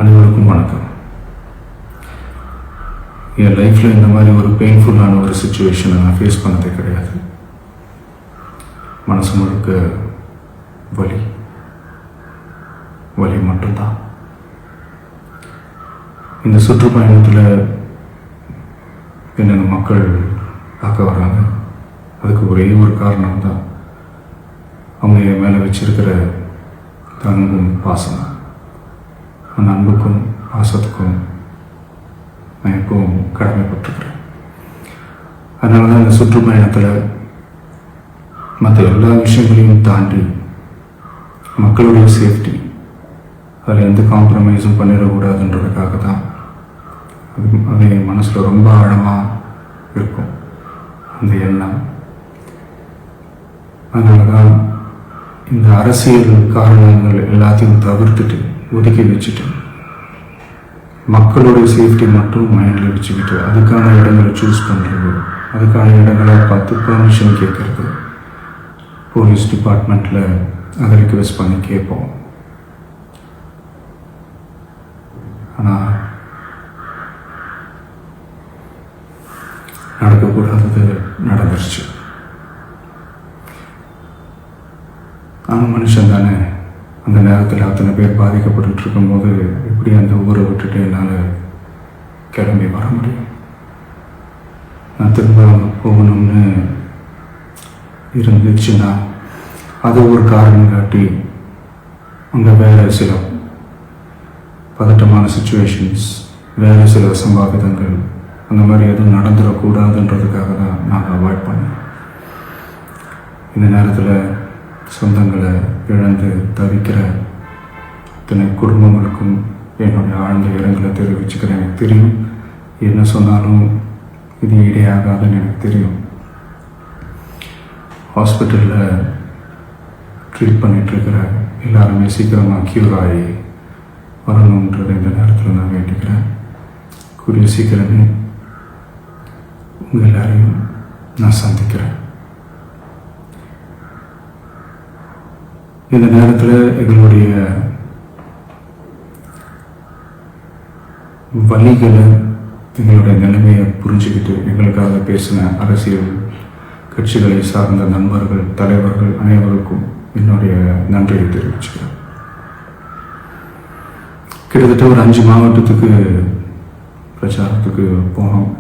அனைவருக்கும் வணக்கம். என் லைஃப்பில் இந்த மாதிரி ஒரு பெயின்ஃபுல்லான ஒரு சுச்சுவேஷனை நான் ஃபேஸ் பண்ணதே கிடையாது. மனசு முழுக்க வலி வலி மட்டும்தான். இந்த சுற்றுப்பயணத்தில் என்னென்ன மக்கள் பார்க்க வராங்க, அதுக்கு ஒரே ஒரு காரணம் தான் அவங்க என் மேலே வச்சிருக்கிற அன்பும் பாசம். அந்த அன்புக்கும் பாசத்துக்கும் நான் எப்பவும் கடமைப்பட்டிருக்கிறேன். அதனால தான் இந்த சுற்றுப்பயணத்தில் மற்ற எல்லா விஷயங்களையும் தாண்டி மக்களுடைய சேஃப்டி, அதில் எந்த காம்ப்ரமைஸும் பண்ணிடக்கூடாதுன்றதுக்காக தான் அது என் மனசில் ரொம்ப ஆழமாக இருக்கும் அந்த எண்ணம். அதனால தான் இந்த அரசியல் காரணங்கள் எல்லாத்தையும் தவிர்த்துட்டு ஒதுக்கி வச்சுட்டு மக்களுடைய சேஃப்டி மட்டும் மைண்டில் வச்சுக்கிட்டு அதுக்கான இடங்களை சூஸ் பண்ணுறது, அதுக்கான இடங்களை பார்த்து பெர்மிஷன் கேட்குறது, போலீஸ் டிபார்ட்மெண்ட்டில் அதை ரிக்வெஸ்ட் பண்ணி கேட்போம். ஆனால் நடக்கக்கூடாதது நடந்துருச்சு. ஆனால் மனுஷன் தானே, அந்த நேரத்தில் அத்தனை பேர் பாதிக்கப்பட்டு இருக்கும்போது எப்படி அந்த ஊரை விட்டுட்டு என்னால் கிளம்பி வர முடியும்? நான் திரும்ப போகணும்னு இருந்துச்சுன்னா அது ஒரு காரணம் காட்டி அங்கே வேறு சில பதட்டமான சுச்சுவேஷன்ஸ், வேறு சில சம்பாவிதங்கள் அந்த மாதிரி எதுவும் நடந்துடக்கூடாதுன்றதுக்காக தான் நான் அவாய்ட் பண்ணேன். இந்த நேரத்தில் சொந்தங்களை இழந்து தவிக்கிற அத்தனை குடும்பங்களுக்கும் என்னுடைய ஆழ்ந்த இரங்கலை தெரிவிச்சுக்கிறேன். எனக்கு தெரியும், என்ன சொன்னாலும் இது ஈடையாகாதுன்னு எனக்கு தெரியும். ஹாஸ்பிட்டலில் ட்ரீட் பண்ணிகிட்ருக்கிற எல்லாருமே சீக்கிரமாக க்யூர் ஆகி வரணுன்றது இந்த நேரத்தில் நான் வேண்டிக்கிறேன். கூடிய சீக்கிரமே உங்கள் எல்லாரையும் நான் சந்திக்கிறேன். இந்த நேரத்தில் எங்களுடைய வலிகளை, எங்களுடைய நிலைமையை புரிஞ்சுக்கிட்டு எங்களுக்காக பேசின அரசியல் கட்சிகளை சார்ந்த நண்பர்கள், தலைவர்கள் அனைவருக்கும் என்னுடைய நன்றியை தெரிவிச்சுக்கிறேன். கிட்டத்தட்ட ஒரு 5 மாவட்டத்துக்கு பிரச்சாரத்துக்கு போனோம்.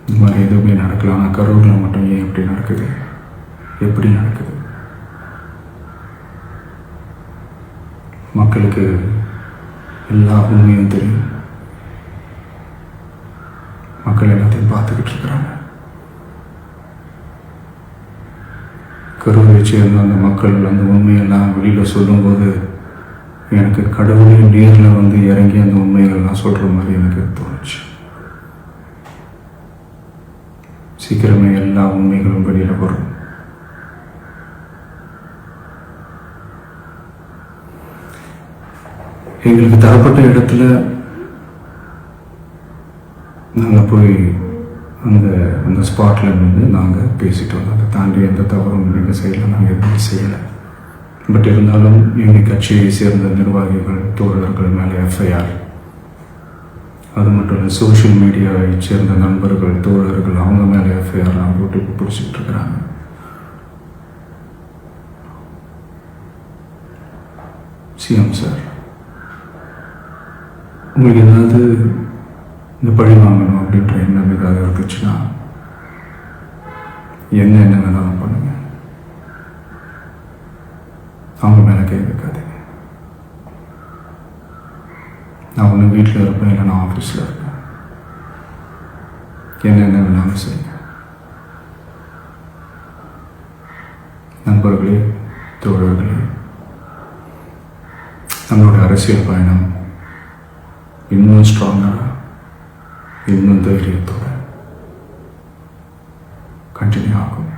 இந்த மாதிரி எதுவுமே நடக்கலாம். ஆனால் கரூரில் மட்டும் ஏன் எப்படி நடக்குது, எப்படி நடக்குது? மக்களுக்கு எல்லா உண்மையும் தெரியும். மக்கள் எல்லாத்தையும் பார்த்துக்கிட்டு இருக்கிறாங்க. கரூரை சேர்ந்த அந்த மக்கள் அந்த உண்மையெல்லாம் வெளியில் சொல்லும்போது எனக்கு கடவுளே நேரில் வந்து இறங்கி அந்த உண்மைகள்லாம் சொல்கிற மாதிரி எனக்கு தோணுச்சு. சீக்கிரமே எல்லா உண்மைகளும் வெளியில் வரும். எங்களுக்கு தரப்பட்ட இடத்துல நாங்கள் போய் அந்த ஸ்பாட்டில் இருந்து நாங்கள் பேசிட்டு வந்தோம். அதை தாண்டி எந்த தவறும் எங்கள் சைடில் நாங்கள் எதுவுமே செய்யலை. பட் இருந்தாலும் எங்கள் கட்சியை சேர்ந்த நிர்வாகிகள், தோழர்கள் மேலே எஃப்ஐஆர், அது மட்டும் இல்லை சோஷியல் மீடியாவை சேர்ந்த நண்பர்கள், தோழர்கள் அவங்க மேலே எஃப்ஐஆர்லாம் போட்டு பிடிச்சிட்டு இருக்கிறாங்க. சிஎம் சார், உங்களுக்கு ஏதாவது இந்த பழி வாங்கணும் அப்படின்ற எண்ணம் ஏதாவது இருந்துச்சுன்னா என்ன வேணாலும் பண்ணுங்க. அவங்க மேலே கை வைக்காதீங்க. நான் ஒன்று வீட்டில் இருப்பேன், இல்லை நான் ஆஃபீஸில் இருப்பேன். என்ன வேணாலும் செய்யுங்க. நண்பர்களே, தோழர்களே, நம்மளோட அரசியல் பயணம் இன்னும் ஸ்ட்ராங்காக, இன்னும் தைரியத்தோட கண்டினியூ ஆகும்.